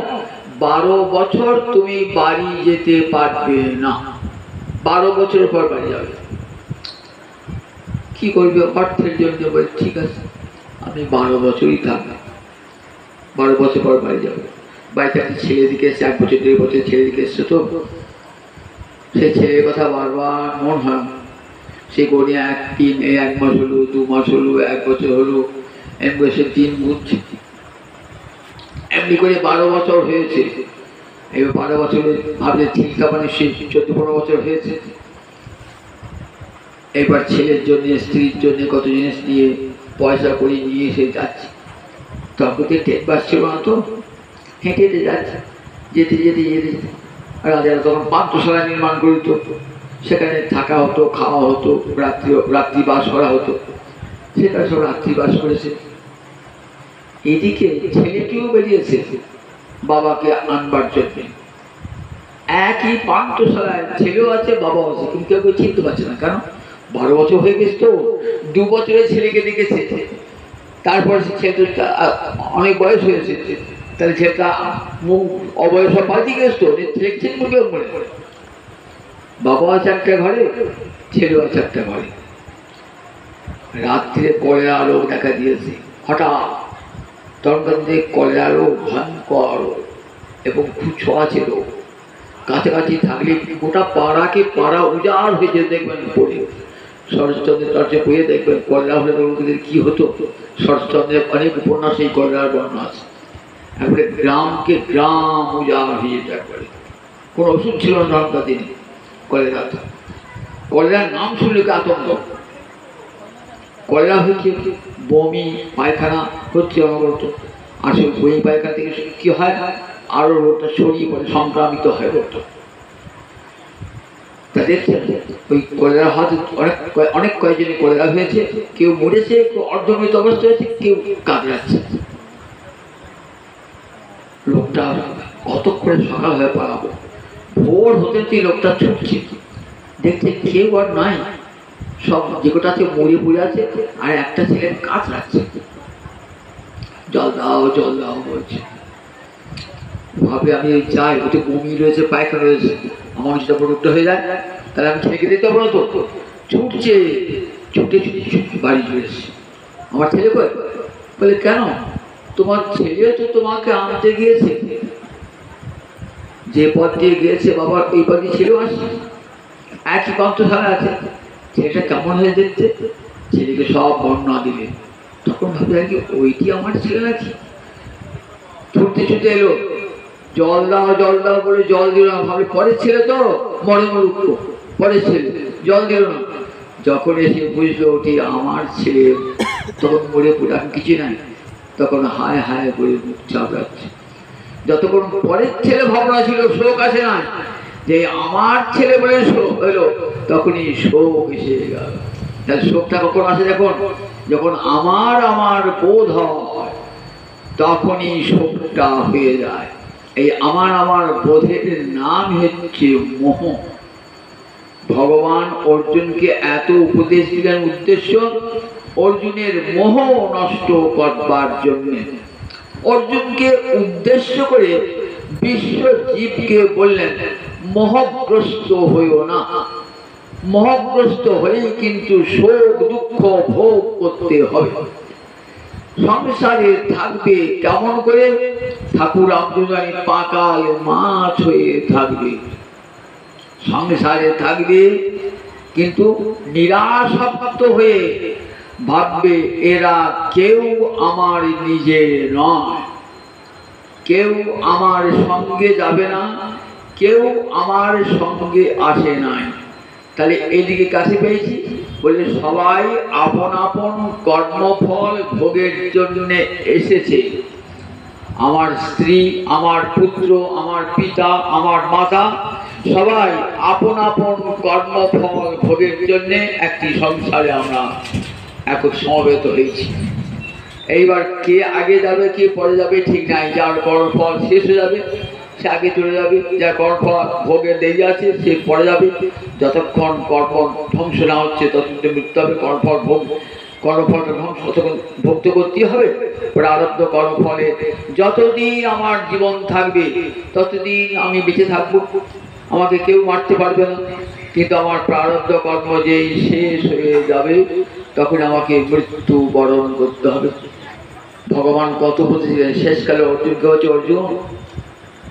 12 বছর তুমি বাড়ি যেতে পারবে না, 12 বছরের পর বাড়ি যাবে। কি করবে? অর্থের জন্য। বলে ঠিক আছে, আমি 12 বছরই থাকবো, 12 বছর পর বাড়ি যাবে। বাড়িতে একটা ছেলে দিকে এসছে, 1 বছর 1.5 বছর ছেলে দিকে এসছে, তো সে ছেলের কথা বারবার মন হয়। সে গড়ে 1 মাস হলো, 2 মাস হলো, 1 বছর হলো, এমনি সে দিন বুঝছে, এমনি করে 12 বছর হয়েছে। এবার 12 বছরে ভাবলে চিন্তা, মানে সে 14-15 বছর হয়েছে। এবার ছেলের জন্য, স্ত্রীর জন্য কত জিনিস নিয়ে, পয়সা করে নিয়ে এসে যাচ্ছে। তখন তো টেট পাচ্ছিল না, তো হেঁটে হেঁটে যাচ্ছে, যেতে যেতে যেতে। রাজারা তখন পান্থশালা নির্মাণ করিত, সেখানে থাকা হতো, খাওয়া হতো, রাত্রিবাস করা হতো। সেখানে সব রাত্রিবাস করেছে। এদিকে ছেলেটিও বেরিয়েছে বাবাকে আনবার জন্য। একই পান্থশালায় ছেলেও আছে, বাবাও আছে, কিন্তু কেউ চিনতে পারছে না। কেন? 12 বছর হয়ে গেছে তো, 2 বছরের ছেলেকে দেখেছে। তারপরে ছেলেটা অনেক বয়স হয়েছে, তাহলে ছেলেটা মুখ অবয়স পাল্টে গেছে তো, দেখছেন মুখে মনে করে। বাবা আছে একটা ঘরে, ছেলেও আছে একটা ঘরে। রাত্রে কলেরা রোগ দেখা দিয়েছে হঠাৎ। তখন কলেরা রোগ ভয়ঙ্কর এবং খুব ছোঁয়াচে রোগ। কাছাকাছি থাকলে গোটা পাড়াকে পাড়া উজাড় হয়ে যেতে দেখবেন পড়ে। শরৎচন্দ্রের চর্চে পড়ে দেখবেন কলেরা হলে লোকেদের কি হতো। শরৎচন্দ্রের অনেক উপন্যাসে এই কলেরার বর্ণনা আছে। একবারে গ্রামকে গ্রাম উজাড় হয়ে যেত একবারে। কোনো ওষুধ ছিল না তখনকার দিনে কলেরা। কলেরার নাম শুনলে আতঙ্ক। কলেরা হচ্ছে বমি পায়খানা হচ্ছে অনবরত। আর সেই বমি পায়খানা থেকে কি হয়, আরো রোগটা ছড়িয়ে পড়ে, সংক্রামিত হয় রোগটা। তা দেখছেন ওই কলেরা হাত অনেক কয়েকজনে কলেরা হয়েছে, কেউ মরেছে, কেউ অর্ধমৃত অবস্থা হয়েছে, কেউ কাঁদরাচ্ছে। লোকটা কত করে সকাল হয়ে পালাবো, ভোর হতে লোকটা ছুটছে, দেখছে কেউ আর নাই, সব যে কটা আছে মরে পড়ে আছে, আর একটা ছেলে কাঁদরাচ্ছে, জল দাও জল দাও বলছে। ভাবে আমি যাই, ওতে বমি রয়েছে, পায়খানা রয়েছে, আমার যেটা প্রোডক্ট হয়ে যায়, তাহলে আমি ছেলেকে দিতে পারবো না তো। ছুটছে, ছুটে ছুটে বাড়ি চলেছে। আমার ছেলে কই? বলে কেন? তোমার ছেলে তো তোমাকে আনতে গিয়েছে, যে পথ দিয়ে গিয়েছে বাবার এই পথে ছেলেও আসছে, একই পান্থশালা আছে। ছেলেটা কেমন হয়ে দেখতে? ছেলেকে সব বর্ণনা দিলে। তখন ভাবে আর কি ওইটি আমার ছেলে নাকি। ছুটতে ছুটে এলো, জল দাও বলে জল দিল না। ভাবে পরের ছেলে তো, মরে মরুক, পরের ছেলে, জল দিল না। যখন এসে বুঝলো ওটি আমার ছেলে, তখন মরে পড়ে আর কিছু নাই, তখন হায় হায় করে মুখ চাপড়াচ্ছে। যতক্ষণ পরের ছেলে ভাবনা ছিল, শোক আসে না, যে আমার ছেলে বলে শোক হলো, তখনই শোক এসে গেল। তাহলে শোকটা কখন আসে? যখন আমার বোধ হয়, তখনই শোকটা হয়ে যায়। এই আমার বোধের নাম হচ্ছে মোহ। ভগবান অর্জুনকে এত উপদেশ দিলেন উদ্দেশ্য অর্জুনের মোহ নষ্ট করবার জন্য। অর্জুনকে উদ্দেশ্য করে বিশ্ব জীবকে বললেন মোহগ্রস্ত হইও না। মোহগ্রস্ত হলেই কিন্তু শোক দুঃখ ভোগ করতে হবে। সংসারে থাকবে কেমন করে? ঠাকুর আমদানি পাকাল মাছ হয়ে থাকবে। সংসারে থাকবে কিন্তু নিরাসক্ত হয়ে ভাববে এরা কেউ আমার নিজের নয়, কেউ আমার সঙ্গে যাবে না, কেউ আমার সঙ্গে আসে নাই। তাহলে এদিকে কাছে পেয়েছি বলে সবাই আপন আপন কর্মফল ভোগের জন্য এসেছে। আমার স্ত্রী, আমার পুত্র, আমার পিতা, আমার মাতা, সবাই আপন আপন কর্মফল ভোগের জন্য একটি সংসারে আমরা এখন সমবেত হয়েছি। এইবার কে আগে যাবে কে পরে যাবে ঠিক নাই। যার কর্মফল শেষ হয়ে যাবে সে আগে চলে যাবে, যার কর্মফল ভোগের দেরি আছে সে পরে যাবে। যতক্ষণ কর্ম ধ্বংস না হচ্ছে ততক্ষণ মৃত্যু হবে। কর্মফলটা ধ্বংস ততক্ষণ ভোগ করতে হবে। প্রারব্ধ কর্মফলে যতদিন আমার জীবন থাকবে ততদিন আমি বেঁচে থাকবো, আমাকে কেউ মারতে পারবে না। কিন্তু আমার প্রারব্ধ কর্ম যেই শেষ হয়ে যাবে তখন আমাকে মৃত্যু বরণ করতে হবে। ভগবান কত বলেছিলেন শেষকালে অর্জুনকে, হচ্ছে অর্জুন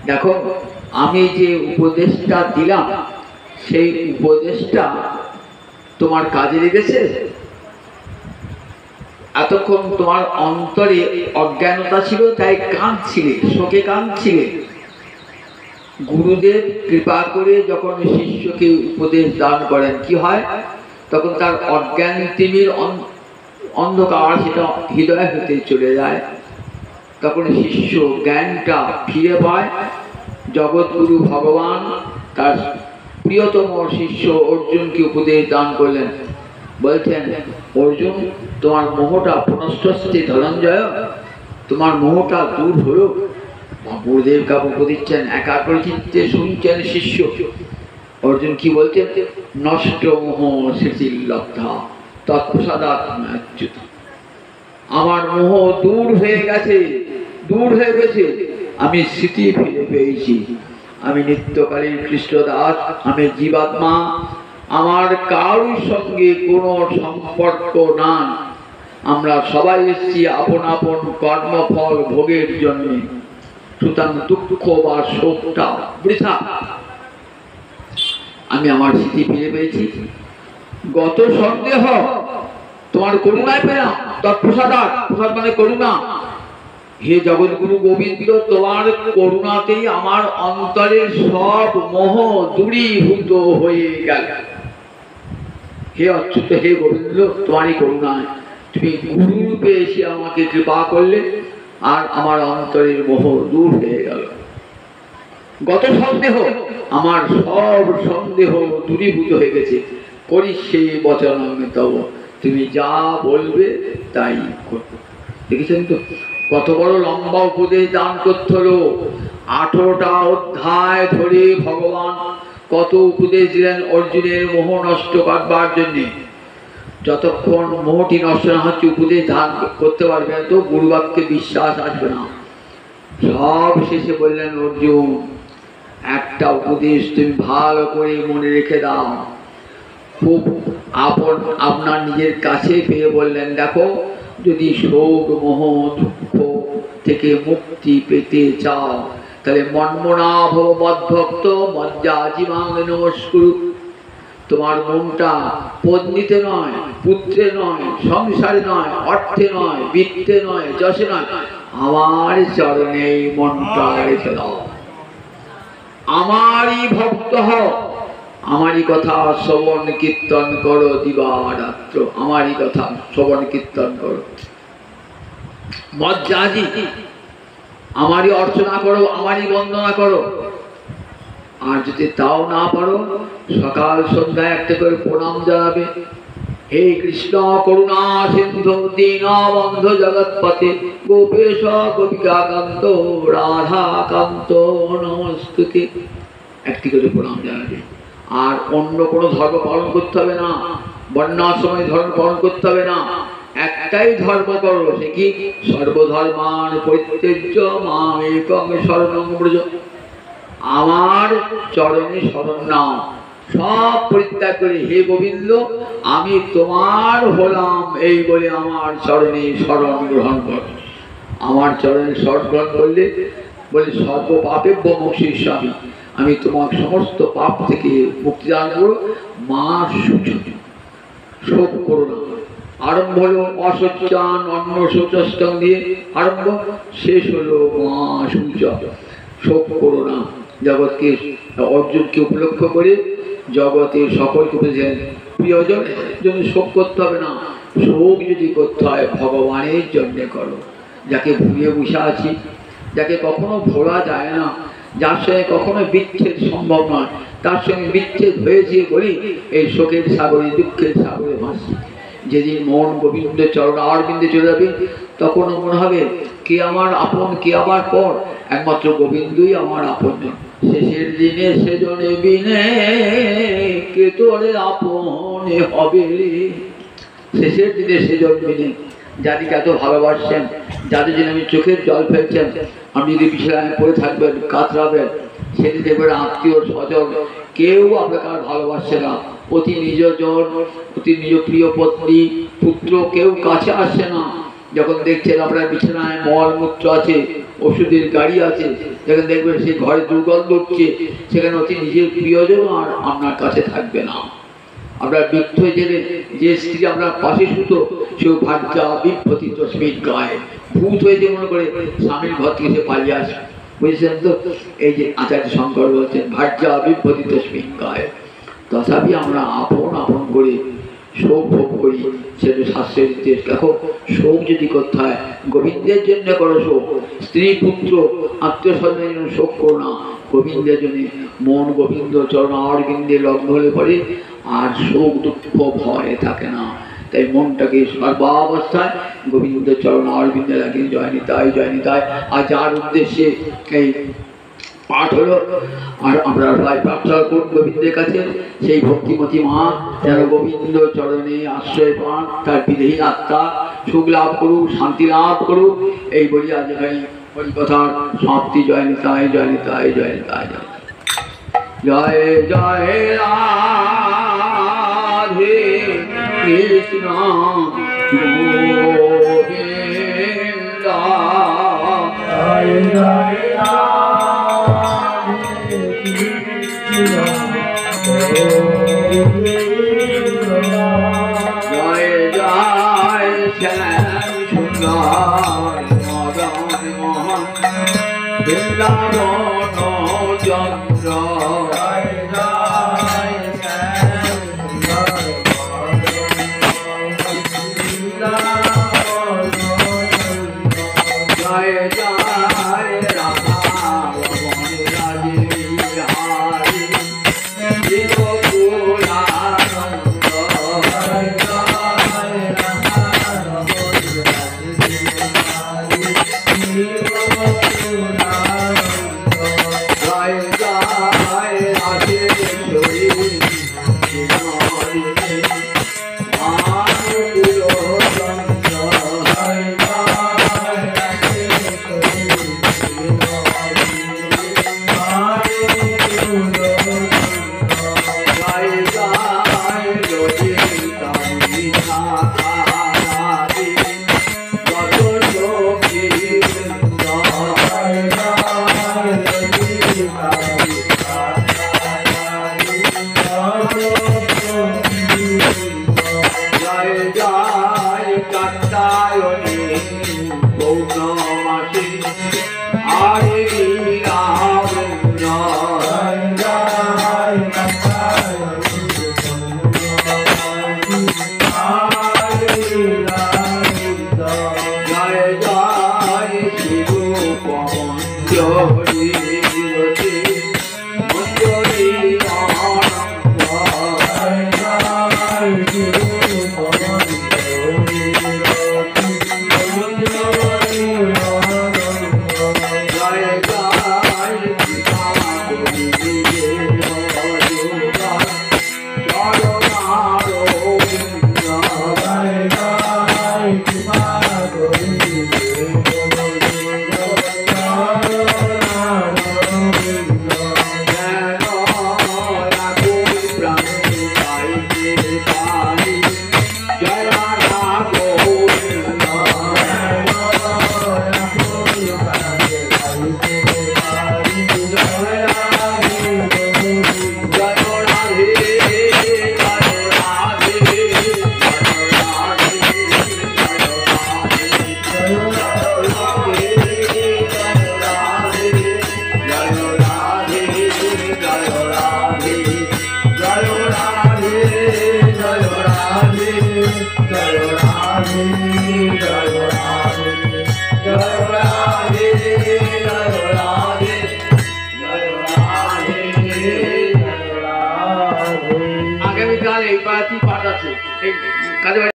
দেখো আমি যে উপদেশটা দিলাম সেই উপদেশটা তোমার কাজে লেগেছে? এতক্ষণ তোমার অন্তরে অজ্ঞানতা ছিল তাই কাঁদছিলে, শোকে কাঁদছিলে। গুরুদেব কৃপা করে যখন শিষ্যকে উপদেশ দান করেন কি হয়? তখন তার অজ্ঞান তিমির অন্ধকার সেটা হৃদয় হতে চলে যায়। তখন শিষ্য জ্ঞানটা ফিরে পায়। জগৎগুরু ভগবান তার প্রিয়তম শিষ্য অর্জুনকে উপদেশ দান করলেন। বলছেন, অর্জুন, তোমার মোহটা পুনশ্চস্তি ধনঞ্জয়, তোমার মোহটা দূর হলো। গুরুদেব কাবু দিচ্ছেন, একাগ্র চিত্তে শুনছেন শিষ্য। অর্জুন কি বলছেন? নষ্ট মোহ স্মৃতিলব্ধা তৎপ্রসাদাচ্যুত। আমার মোহ দূর হয়ে গেছে, দূর হয়ে গেছে, আমি স্মৃতি ফিরে পেয়েছি। আমি নিত্যকালীন কৃষ্ণদাস, আমি জীবাত্মা, আমার কারোর সঙ্গে কোনো সম্পর্ক নাই। আমরা সবাই এসেছি আপন আপন কর্মফল ভোগের জন্য। সুতরাং দুঃখ বা শোকটা বৃথা। আমি আমার স্মৃতি ফিরে পেয়েছি। গত সন্দেহ তোমার করুণায় পেলাম, তৎপ্রসাদাৎ, প্রসাদ মানে করুণা। হে জগৎগুরু গোবিন্দ, তোমার করুণাতেই আমার অন্তরের সব মোহ দূরীভূত হয়ে গেল। হে অচ্যুত, হে গোবিন্দ, তোমারই করুণায় তুমি গুরুরূপে এসে আমাকে কৃপা করলে, আর আমার অন্তরের মোহ দূর হয়ে গেল। গত সন্দেহ, আমার সব সন্দেহ দূরীভূত হয়ে গেছে। করি সেই বচন তব, তুমি যা বলবে তাই করব। দেখেছেন তো কত বড় লম্বা উপদেশ দান করতে হলো। 18টা অধ্যায় ধরে ভগবান কত উপদেশ দিলেন অর্জুনের মোহ নষ্ট করবার জন্যে। যতক্ষণ মোহটি নষ্ট না হচ্ছে উপদেশ দান করতে পারবে না, তো গুরুবাক্যে বিশ্বাস আসবে না। সব শেষে বললেন, অর্জুন, একটা উপদেশ তুমি ভালো করে মনে রেখে দাও। খুব আপনার নিজের কাছে পেয়ে বললেন, দেখো, যদি শোক মোহ দুঃখ থেকে মুক্তি পেতে চাও, তাহলে মন্মনাভ মদ্ভক্ত মজ্জাজিমাং নমস্কুরু। তোমার মনটা পত্নীতে নয়, পুত্রে নয়, সংসারে নয়, অর্থে নয়, বিত্তে নয়, যশে নয়, আমার চরণে মনটা রেখে দাও। আমারই ভক্ত হও, আমারই কথা শ্রবণ কীর্তন করো দিবারাত্র। আমারই কথা শ্রবণ কীর্তন করো, মজ্জাজি, আমারই অর্চনা করো, আমারই বন্দনা করো। আর যদি তাও না পারো, সকাল সন্ধ্যায় একটা করে প্রণাম জানাবে। হে কৃষ্ণ করুণা সিন্ধু দীনবন্ধু জগৎপতে গোপেশ গোপিকাকান্ত রাধাকান্ত নমস্তুতে, একটি করে প্রণাম জানাবে। আর অন্য কোনো ধর্ম পালন করতে হবে না, বর্ণাশ্রমে ধর্ম পালন করতে হবে না। একটাই ধর্ম করো, সে কি? সর্বধর্মান পরিত্যজ্য মাম একং শরণং ব্রজ। আমার চরণে শরণ নাও, সব পরিত্যাগ করে হে গোবিন্দ আমি তোমার হলাম, এই বলে আমার চরণে শরণ গ্রহণ কর। আমার চরণে শরণ গ্রহণ করলে বলে সর্ব পাপে মোক্ষিষ্যামি, আমি তোমার সমস্ত পাপ থেকে মুক্তি দান করো। মা শুচ, শোক করো না। আরম্ভ হলো অশোচান অন্ন শৌচস্তং দিয়ে আরম্ভ, শেষ হলো মা শুচ, শোক করো না। জগৎকে অর্জুনকে উপলক্ষ করে জগতের সকলকে বুঝেন প্রিয়জনের জন্য শোক করতে হবে না। শোক যদি করতে হয় ভগবানের জন্যে করো। যাকে ভুলিয়ে বসে আছি, যাকে কখনো ভোলা যায় না, যার সঙ্গে কখনো বিচ্ছেদ সম্ভব নয়, তার সঙ্গে বিচ্ছেদ হয়েছে বলি এই শোকের সাগরে দুঃখের সাগরে ভাসি। যেদিন মন গোবিন্দের চরণ আরবিন্দে চলে যাবে, তখন মনে হবে কে আমার আপন, কে আমার পর, একমাত্র গোবিন্দই আমার আপন। শেষের দিনে সেজনে বিনে কে তোরে আপনে হবে। শেষের দিনে সেজন বিনে, যাদেরকে এত ভালোবাসছেন, যাদের জন্য আমি চোখের জল ফেলছেন, আপনি যদি বিছানায় পড়ে থাকবেন, কাতরাবেন, সেদিন দেখবেন আত্মীয় স্বজন কেউ আপনাকে আর ভালোবাসছে না। অতি নিজজন, অতি নিজ প্রিয় পত্নী পুত্র কেউ কাছে আসছে না। যখন দেখছেন আপনার বিছানায় মলমূত্র আছে, ওষুধের গাড়ি আছে, যখন দেখবেন সেই ঘরে দুর্গন্ধ উঠছে, সেখানে অতি নিজের প্রিয়জন আর আপনার কাছে থাকবে না। আপনার বৃদ্ধ জেনে যে স্ত্রী আপনার পাশে শুতো, সেও ভাগ্যা বিভ্রতি তস্মিন গায়ে, ভূত হয়েছে মনে করে স্বামীর ঘর থেকে সে পালিয়ে আসে। বুঝেছেন তো? এই যে আচার্য শঙ্কর বলছেন ভাগ্যা বিভ্রতি তস্মিন গায়ে। তথাপি আমরা আপন আপন করে শোক ভোগ করি, সেটা শাস্ত্রের নির্দেশ। দেখো, শোক যদি করতে হয় গোবিন্দের জন্য করো শোক, স্ত্রী পুত্র আত্মীয় স্বজনের জন্য শোক করো না, গোবিন্দের জন্য মন গোবিন্দ চরণারবিন্দে লগ্ন হলে পরে আর শোক দুঃখ ভয় থাকে না। তাই মনটাকে সর্বাবস্থায় গোবিন্দ চরণারবিন্দে লাগে। জয় নিতাই জয় নিতাই। আর যার উদ্দেশ্যে এই পাঠ হলো, আর আমরা প্রায় প্রার্থনা করব গোবিন্দের কাছে সেই ভক্তিমতী মা যেন গোবিন্দ চরণে আশ্রয় পান, তার বিদেহী আত্মা সুখ লাভ করুক, শান্তি লাভ করুক। এই বলি আজ এই হরিকথার সমাপ্তি। জয় নিতাই জয় নিতাই জয় নিতাই জয় জয় জয় রাধে কৃষ্ণ গোবিন্দ জয় জয় জয় জয় শ্যাম সুন্দর মদন মোহন বৃন্দাবন